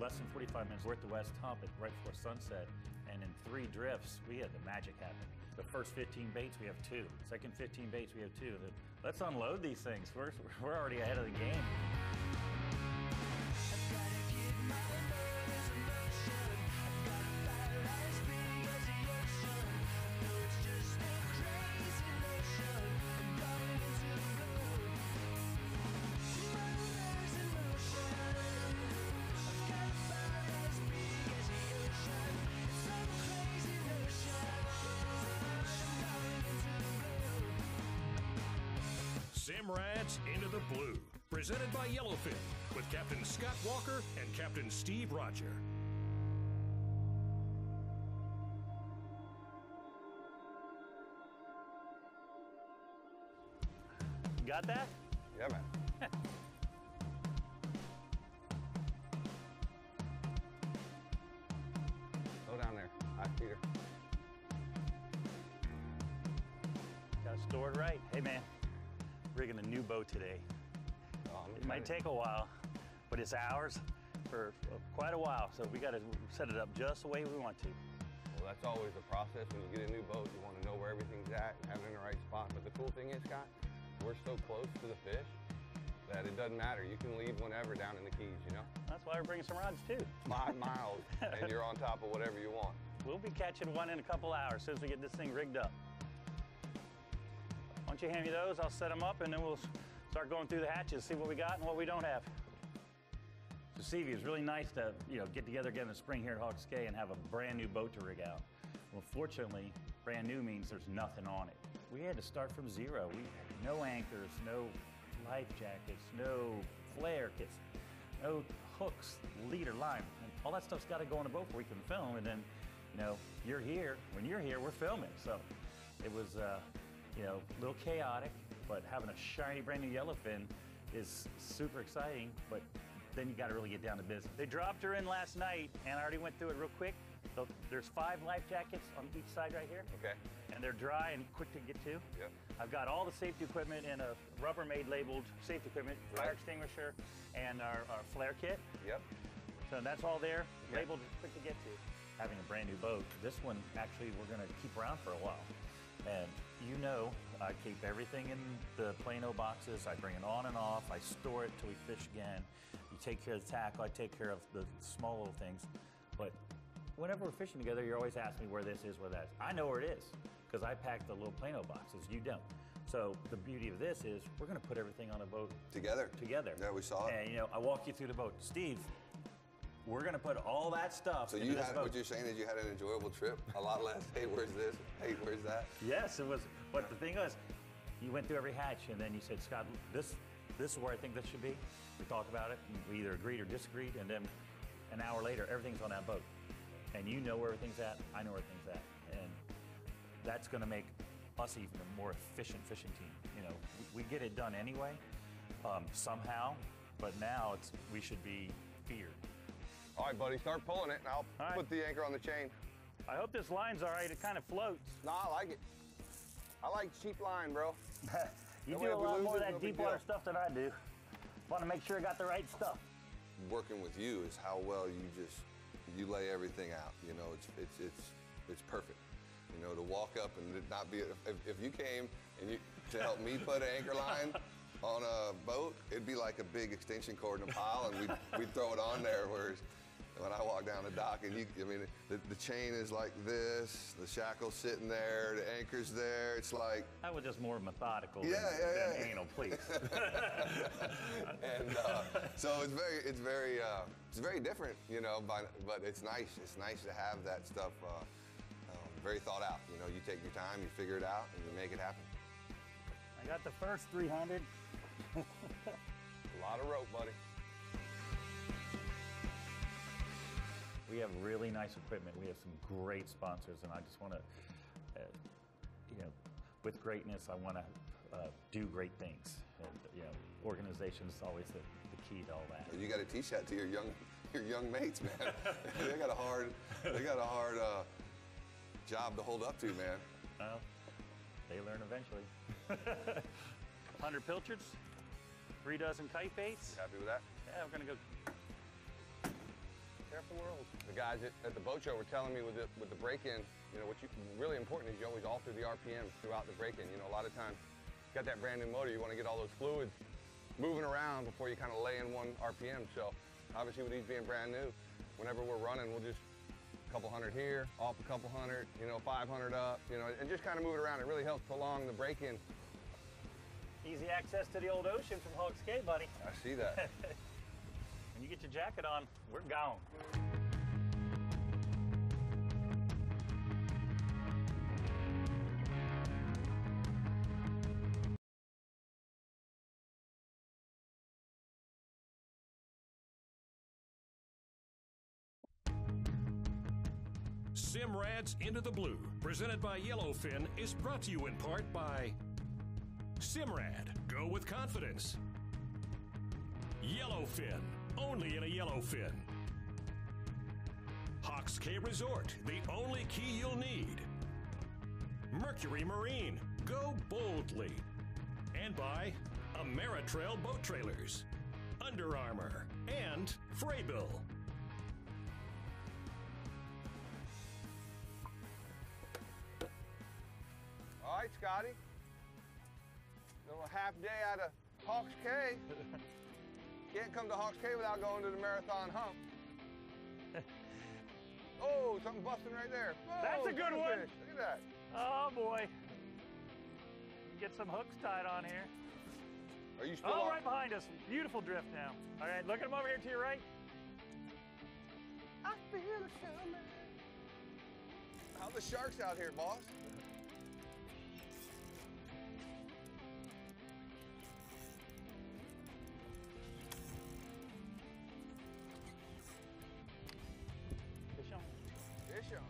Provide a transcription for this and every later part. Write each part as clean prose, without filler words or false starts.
less than 45 minutes. We're at the West Hump right before sunset, and in 3 drifts, we had the magic happen. The first 15 baits, we have 2. Second 15 baits, we have 2. Let's unload these things. We're already ahead of the game. Simrad's Into the Blue, presented by Yellowfin, with Captain Scott Walker and Captain Steve Rodger. Got that? Yeah, man. Go down there. Hi, Peter. Got it stored right. Hey, man. Rigging a new boat today. It might take a while, but it's ours for quite a while, so we got to set it up just the way we want to. Well, that's always the process. When you get a new boat, you want to know where everything's at and have it in the right spot. But the cool thing is, Scott, we're so close to the fish that it doesn't matter. You can leave whenever down in the Keys, you know? That's why we're bringing some rods, too. 5 miles, and you're on top of whatever you want. We'll be catching one in a couple hours as soon as we get this thing rigged up. Why don't you hand me those? I'll set them up, and then we'll start going through the hatches, see what we got and what we don't have. So, Stevie, it's really nice to get together again in the spring here at Hawks Cay and have a brand new boat to rig out. Well, fortunately, brand new means there's nothing on it. We had to start from zero. We had no anchors, no life jackets, no flare kits, no hooks, leader, line. And all that stuff's got to go on the boat before we can film. And then, you're here. When you're here, we're filming. So it was, a little chaotic, but having a shiny, brand new yellowfin is super exciting. But then you got to really get down to business. They dropped her in last night, and I already went through it real quick. So there's 5 life jackets on each side right here. Okay. And they're dry and quick to get to. Yep. I've got all the safety equipment in a Rubbermaid labeled safety equipment, fire extinguisher, and our flare kit. Yep. So that's all there, labeled quick to get to. Having a brand new boat, this one actually we're gonna keep around for a while. And I keep everything in the Plano boxes. I bring it on and off. I store it till we fish again. You take care of the tackle. I take care of the small little things. But whenever we're fishing together, you're always asking me where this is, where that is. I know where it is because I packed the little Plano boxes. You don't. So the beauty of this is we're going to put everything on a boat together. Yeah, we saw it. And I walk you through the boat. Steve, we're going to put all that stuff. So what you're saying is you had an enjoyable trip, a lot less. Hey, where's this? Hey, where's that? Yes, it was. But the thing was, you went through every hatch, and then you said, Scott, this is where I think this should be. We talked about it, and we either agreed or disagreed, and then an hour later, everything's on that boat. And you know where everything's at, I know where everything's at. And that's going to make us even a more efficient fishing team. We get it done anyway, somehow, but now we should be feared. All right, buddy, start pulling it, and I'll put the anchor on the chain. I hope this line's all right. It kind of floats. No, I like it. I like cheap line, bro. You do a lot more of that deep water stuff than I do. Want to make sure I got the right stuff. Working with you is how well you lay everything out. It's perfect. To walk up and not be, if you came and to help me put an anchor line on a boat, it'd be like a big extension cord in a pile, and we'd throw it on there. Whereas when I walk down the dock, and the chain is like this, the shackle's sitting there, the anchor's there. It's like that was just more methodical than anal, please. And so it's very different, but it's nice. It's nice to have that stuff very thought out. You take your time, you figure it out, and you make it happen. I got the first 300. A lot of rope, buddy. We have really nice equipment. We have some great sponsors, and I just want to, with greatness, I want to do great things. And, organization is always the key to all that. Well, you got to teach that to your young mates, man. they got a hard job to hold up to, man. Well, they learn eventually. 100 pilchards, 3 dozen kite baits. You happy with that? Yeah, we're gonna go. the world. The guys at the boat show were telling me with the break-in, you know, really important is you always alter the RPMs throughout the break-in. You know, a lot of times, you got that brand new motor, you want to get all those fluids moving around before you kind of lay in one RPM. So obviously with these being brand new, whenever we're running, we'll just a couple hundred here, off a couple hundred, you know, 500 up, you know, and just kind of move it around. It really helps prolong the break-in. Easy access to the old ocean from Hawks Cay, buddy. I see that. When you get your jacket on, we're gone. Simrad's Into the Blue, presented by Yellowfin, is brought to you in part by Simrad, go with confidence. Yellowfin, only in a Yellowfin. Hawks Cay Resort, the only key you'll need. Mercury Marine, go boldly. And by Ameritrail Boat Trailers, Under Armour, and Fraybill. All right, Scotty. Little half day out of Hawks Cay. Can't come to Hawks Cay without going to the Marathon Hump. Oh, something busting right there. Oh, That's a good one. fish. Look at that. Oh boy. Get some hooks tied on here. Are you still Oh, on? right behind us. Beautiful drift now. All right, look at him over here to your right. I feel the summer. How the sharks out here, boss? Fish on. Fish on.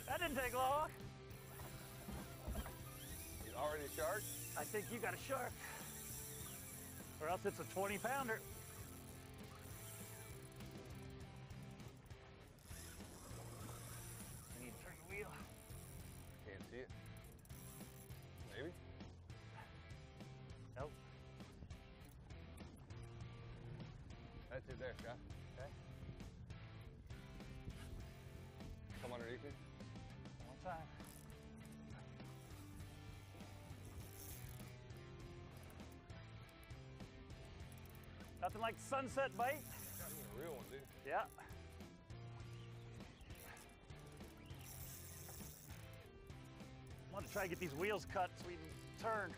That didn't take long. Already a shark? I think you got a shark. Or else it's a 20-pounder. I need to turn the wheel. Can't see it. Maybe? Nope. That's it there, Scott. Okay. Come underneath me. One time. Nothing like sunset bite. Got me a real one, dude. Yeah. I want to try to get these wheels cut so we can turn.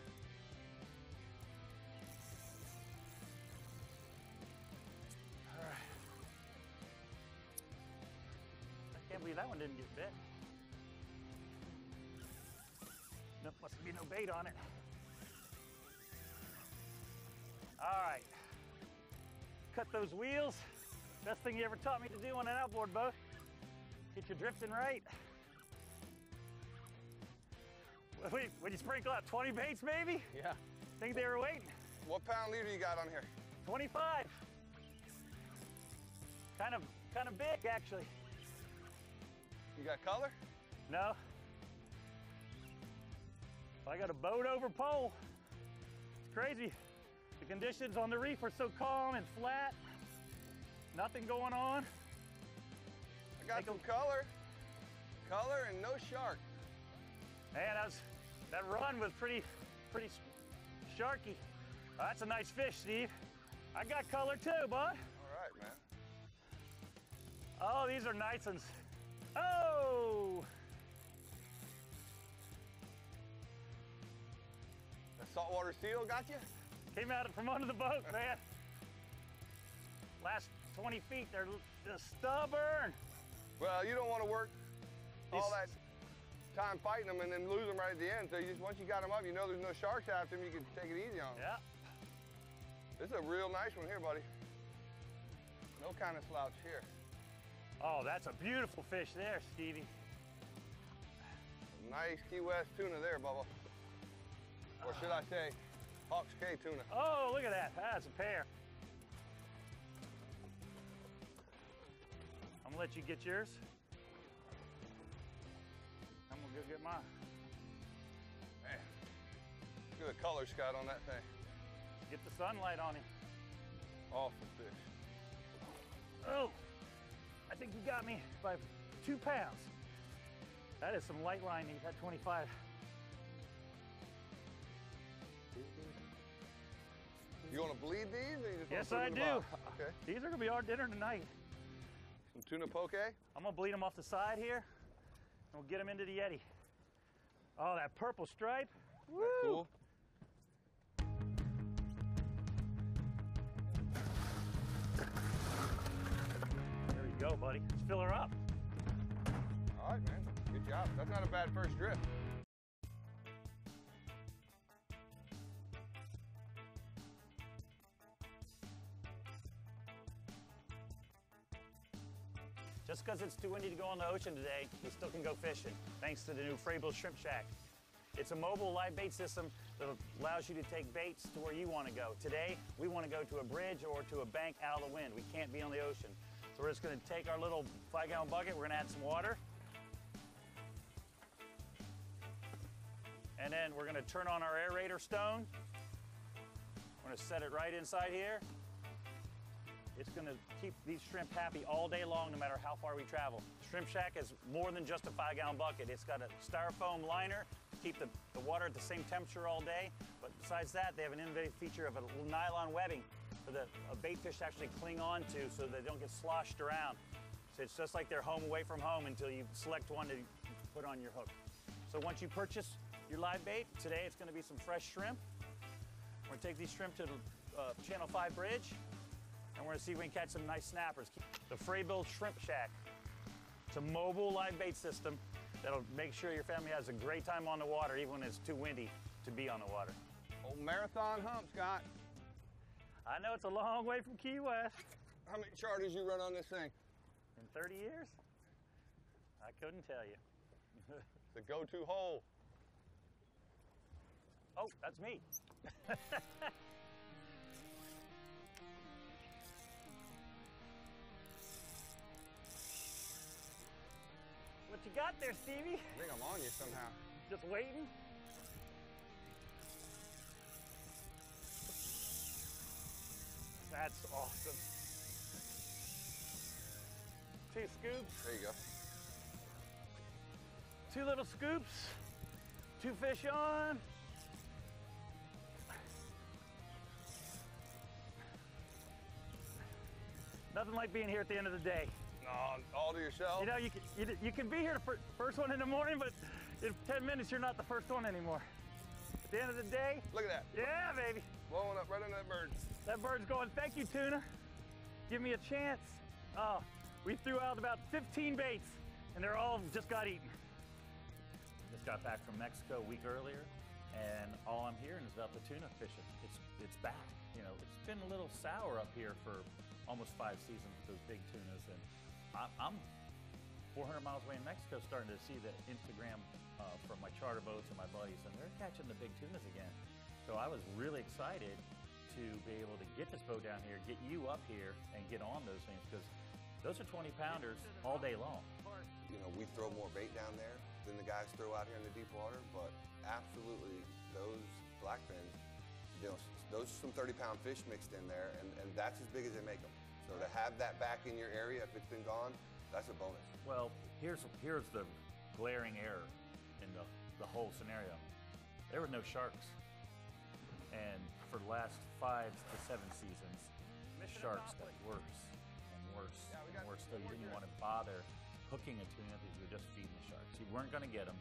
All right. I can't believe that one didn't get bit. Nope, must be no bait on it. All right. Cut those wheels. Best thing you ever taught me to do on an outboard boat. Get your drifting right. Would you sprinkle out 20 baits maybe? Yeah. Think they were waiting? What pound leader you got on here? 25. Kind of big actually. You got color? No. I got a boat over pole. It's crazy. The conditions on the reef are so calm and flat. Nothing going on. I got some color. Color and no shark. Man, that run was pretty sharky. Oh, that's a nice fish, Steve. I got color too, bud. All right, man. Oh, these are nice ones. Oh! The saltwater seal got you? Came out from under the boat, man. Last 20 feet, they're just stubborn. Well, you don't want to work all These- that time fighting them and then lose them right at the end. So you just, once you got them up, you know there's no sharks after them, you can take it easy on them. Yeah. This is a real nice one here, buddy. No kind of slouch here. Oh, that's a beautiful fish there, Stevie. Nice Key West tuna there, Bubba. Or should I say, Hawks Cay tuna. Oh, look at that. That's a pair. I'm gonna let you get yours. I'm gonna go get mine. Man, Look at the color, Scott, on that thing. Get the sunlight on him. Awesome fish. Oh, I think you got me by 2 pounds. That is some light line meat, that 25. You want to bleed these? Or you just Yes, wanna I put them in the do. box? Okay. These are gonna be our dinner tonight. Some tuna poke. I'm gonna bleed them off the side here, and we'll get them into the Yeti. Oh, that purple stripe. Woo! Cool. There you go, buddy. Let's fill her up. All right, man. Good job. That's not a bad first drift. Just because it's too windy to go on the ocean today, you still can go fishing, thanks to the new Frabill Shrimp Shack. It's a mobile live bait system that allows you to take baits to where you want to go. Today, we want to go to a bridge or to a bank out of the wind. We can't be on the ocean. So we're just going to take our little 5-gallon bucket, we're going to add some water. And then we're going to turn on our aerator stone. We're going to set it right inside here. It's going to keep these shrimp happy all day long, no matter how far we travel. Shrimp Shack is more than just a 5-gallon bucket. It's got a styrofoam liner to keep the water at the same temperature all day. But besides that, they have an innovative feature of a little nylon webbing for the bait fish to actually cling on to so they don't get sloshed around. So it's just like they're home away from home until you select one to put on your hook. So once you purchase your live bait, today it's going to be some fresh shrimp. We're going to take these shrimp to the Channel 5 bridge, and we're going to see if we can catch some nice snappers. The Frabill Shrimp Shack. It's a mobile live bait system that'll make sure your family has a great time on the water, even when it's too windy to be on the water. Old marathon hump, Scott. I know it's a long way from Key West. How many charters you run on this thing? In 30 years? I couldn't tell you. The go-to hole. Oh, that's me. What you got there, Stevie? I think I'm on you somehow. Just waiting? That's awesome. 2 scoops. There you go. 2 little scoops. 2 fish on. Nothing like being here at the end of the day. All to yourself? You know, you can be here the first one in the morning, but in 10 minutes, you're not the first one anymore. At the end of the day. Look at that. Yeah, baby. Blowing up right into that bird. That bird's going, thank you, tuna. Give me a chance. Oh, we threw out about 15 baits, and they're all just got eaten. Just got back from Mexico a week earlier, and all I'm hearing is about the tuna fishing. It's back. You know, it's been a little sour up here for almost 5 seasons with those big tunas, and I'm 400 miles away in Mexico starting to see the Instagram from my charter boats and my buddies, and they're catching the big tunas again. So I was really excited to be able to get this boat down here, get you up here, and get on those things, because those are 20-pounders all day long. You know, we throw more bait down there than the guys throw out here in the deep water, but absolutely those blackfins, you know, those are some 30-pound fish mixed in there, and that's as big as they make them. So to have that back in your area, if it's been gone, that's a bonus. Well, here's the glaring error in the whole scenario. There were no sharks. And for the last 5 to 7 seasons, sharks got worse and worse and worse. So you didn't want to bother hooking a tuna because you were just feeding the sharks. You weren't going to get them.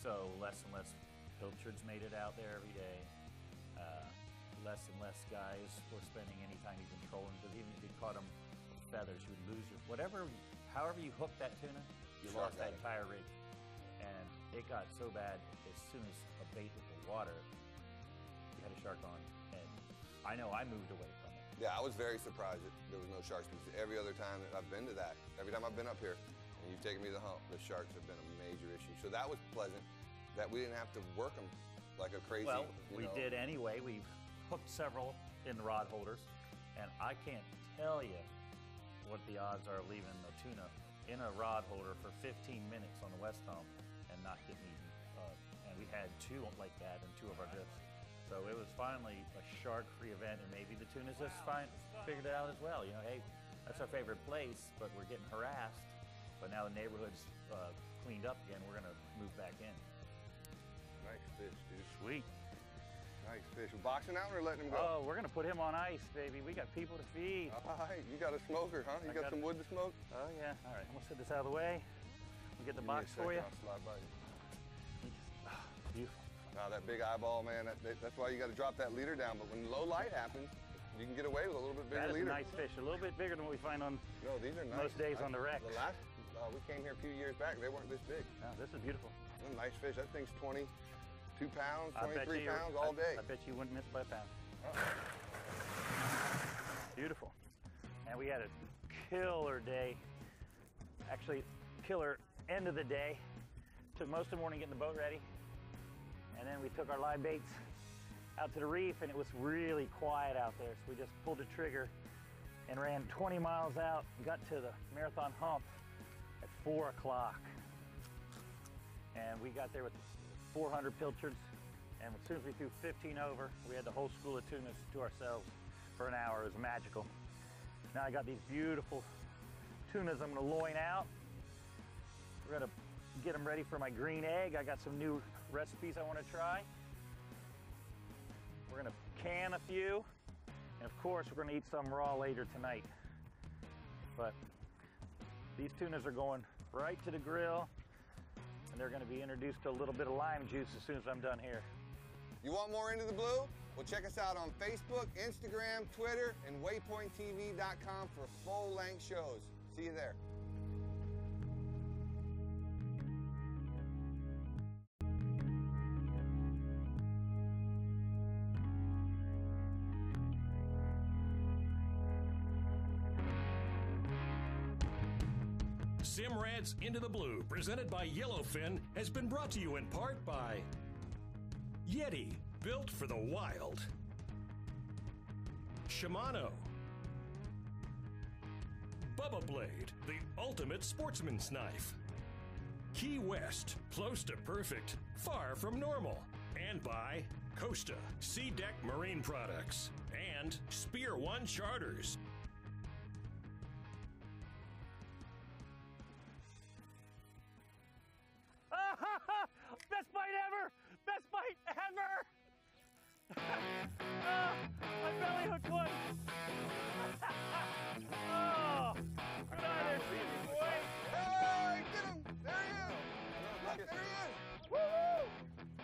So less and less pilchards made it out there every day. Less and less guys were spending any time even trolling, because even if you caught them with feathers, you would lose your, however you hooked that tuna, you lost that entire rig. And it got so bad, as soon as a bait hit the water, you had a shark on, and I know I moved away from it. Yeah, I was very surprised that there was no sharks, because every other time that I've been to that, every time I've been up here, and you've taken me to the hump, the sharks have been a major issue. So that was pleasant, that we didn't have to work them like a crazy, Well, we did anyway. We've hooked several in the rod holders, and I can't tell you what the odds are of leaving the tuna in a rod holder for 15 minutes on the West Hump and not getting eaten. And we had 2 like that in 2 of our drifts. So it was finally a shark-free event, and maybe the tunas just figured it out as well. You know, hey, that's our favorite place, but we're getting harassed. But now the neighborhood's cleaned up again. We're gonna move back in. Nice fish, dude. Sweet. Nice fish. We're boxing out or letting him go? Oh, we're gonna put him on ice, baby. We got people to feed. All right, you got a smoker, huh? You got some wood to smoke? Oh yeah. All right, I'm gonna set this out of the way. We'll get the box for you. I'll slide by you. Beautiful. Wow, that big eyeball, man. That's why you got to drop that leader down. But when low light happens, you can get away with a little bit bigger That is leader. a nice fish. A little bit bigger than what we find on No, these are nice. most days on the wreck. The last, we came here a few years back. They weren't this big. Oh, this is beautiful. Nice fish. That thing's 22 pounds, 23 pounds all day. I bet you wouldn't miss by a pound. Beautiful. And we had a killer day. Actually, killer end of the day. Took most of the morning getting the boat ready. And then we took our live baits out to the reef, and it was really quiet out there. So we just pulled the trigger and ran 20 miles out and got to the marathon hump at 4 o'clock. And we got there with 400 pilchards. And as soon as we threw 15 over, we had the whole school of tunas to ourselves for an hour. It was magical. Now I got these beautiful tunas I'm gonna loin out. We're gonna get them ready for my green egg. I got some new recipes I want to try. We're gonna can a few, and of course we're gonna eat some raw later tonight. But these tunas are going right to the grill, and they're gonna be introduced to a little bit of lime juice as soon as I'm done here. You want more Into the Blue? Well, check us out on Facebook, Instagram, Twitter, and waypointtv.com for full-length shows. See you there. Simrad's Into the Blue, presented by Yellowfin, has been brought to you in part by Yeti, built for the wild. Shimano. Bubba Blade, the ultimate sportsman's knife. Key West, close to perfect, far from normal. And by Costa, Sea Deck Marine Products. And Spear One Charters. Best bite ever! Best bite ever! My belly hooked one! Oh, good eye there, Stevie boy! Hey, get him! There he is! Look, there he is! Woo!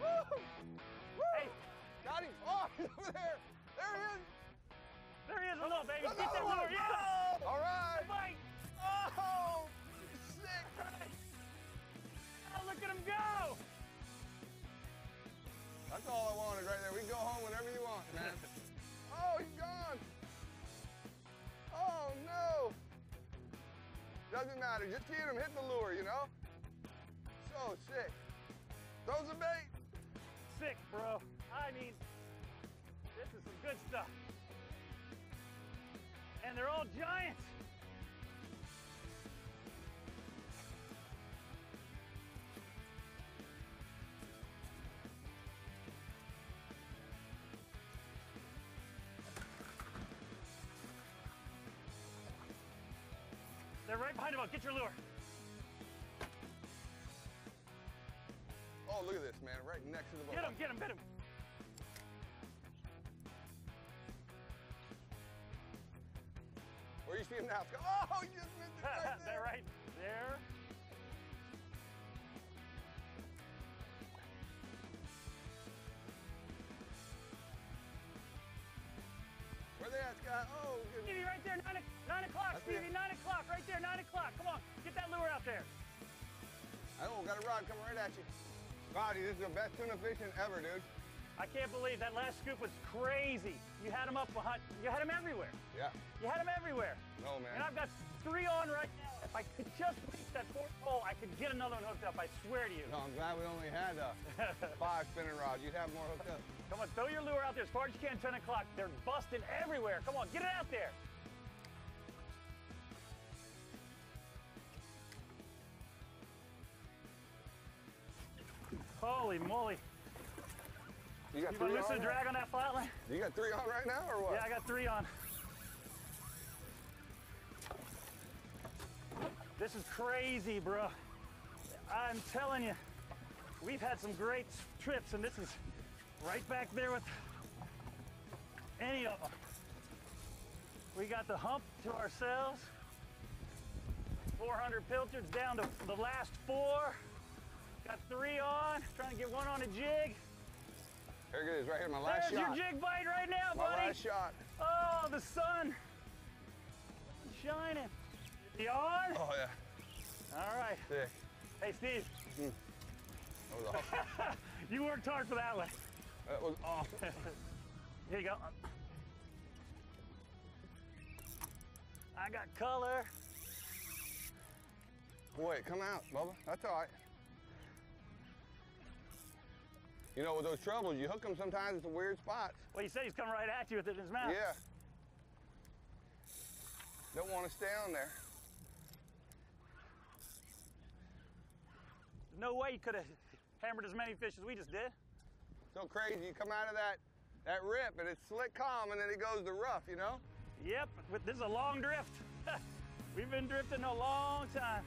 Woo! Woo! Hey! Got him! Oh, he's over there! There he is! There he is, little baby! Get Another that one. lure! Yeah! All right! Bite! Oh! Sick! Oh, look at him go! That's all I wanted right there. We can go home whenever you want, man. Oh, he's gone! Oh, no! Doesn't matter. Just keep him hitting the lure, you know? So sick. Throw some bait. Sick, bro. I mean, this is some good stuff. And they're all giants. They're right behind the boat. Get your lure. Oh, look at this, man. Right next to the boat. Get him, get him, get him. Where you see him now? Oh, you just missed it right there. They're right there. Where they at, Scott? Oh, goodness. Stevie, right there, 9 o'clock, That's Stevie, it. 9 o'clock, right there, 9 o'clock. Come on, get that lure out there. Oh, got a rod coming right at you. Wow, dude, this is the best tuna fishing ever, dude. I can't believe that last scoop was crazy. You had them up behind, you had them everywhere. Yeah. You had them everywhere. No, man. And I've got 3 on right now. If I could just reach that 4th pole, I could get another one hooked up, I swear to you. No, I'm glad we only had 5 spinning rods. You'd have more hooked up. Come on, throw your lure out there as far as you can, 10 o'clock. They're busting everywhere. Come on, get it out there. Holy moly. You got You 3 want to on? listen to drag on that flatline? You got 3 on right now, or what? Yeah, I got 3 on. This is crazy, bro. I'm telling you, we've had some great trips, and this is right back there with any of them. We got the hump to ourselves. 400 pilchards down to the last 4. Got 3 on, trying to get 1 on a jig. Here it is, right here, my last There's shot. your jig bite right now, My buddy. last shot. Oh, the sun shining. You on? Oh, yeah. All right. Sick. Hey, Steve. That was awesome. You worked hard for that one. That was awesome. Here you go. I got color. Wait, come out, Bubba. That's all right. You know, with those troubles, you hook them sometimes at the weird spots. Well, you said he's coming right at you with it in his mouth. Yeah. Don't want to stay on there. There's no way you could have hammered as many fish as we just did. So crazy. You come out of that rip, and it's slick calm, and then it goes to rough, you know? Yep, this is a long drift. We've been drifting a long time.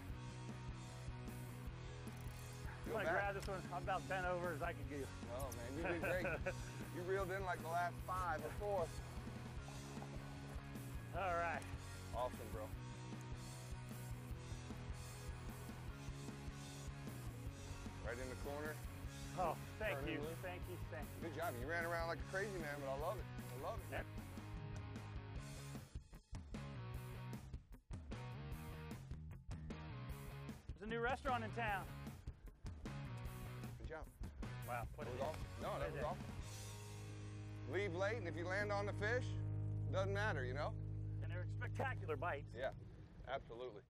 I'm gonna grab this one. I'm about 10 over as I can give. Oh, man, you did great. You reeled in like the last 5 or 4. All right. Awesome, bro. Right in the corner. Oh, thank Turning you, loose. thank you, thank you. Good job. You ran around like a crazy man, but I love it. I love it. Yep. There's a new restaurant in town. Good job. Wow, put That it was awesome. No, that was there. awesome. Leave late, and if you land on the fish, doesn't matter, you know? And they're spectacular bites. Yeah, absolutely.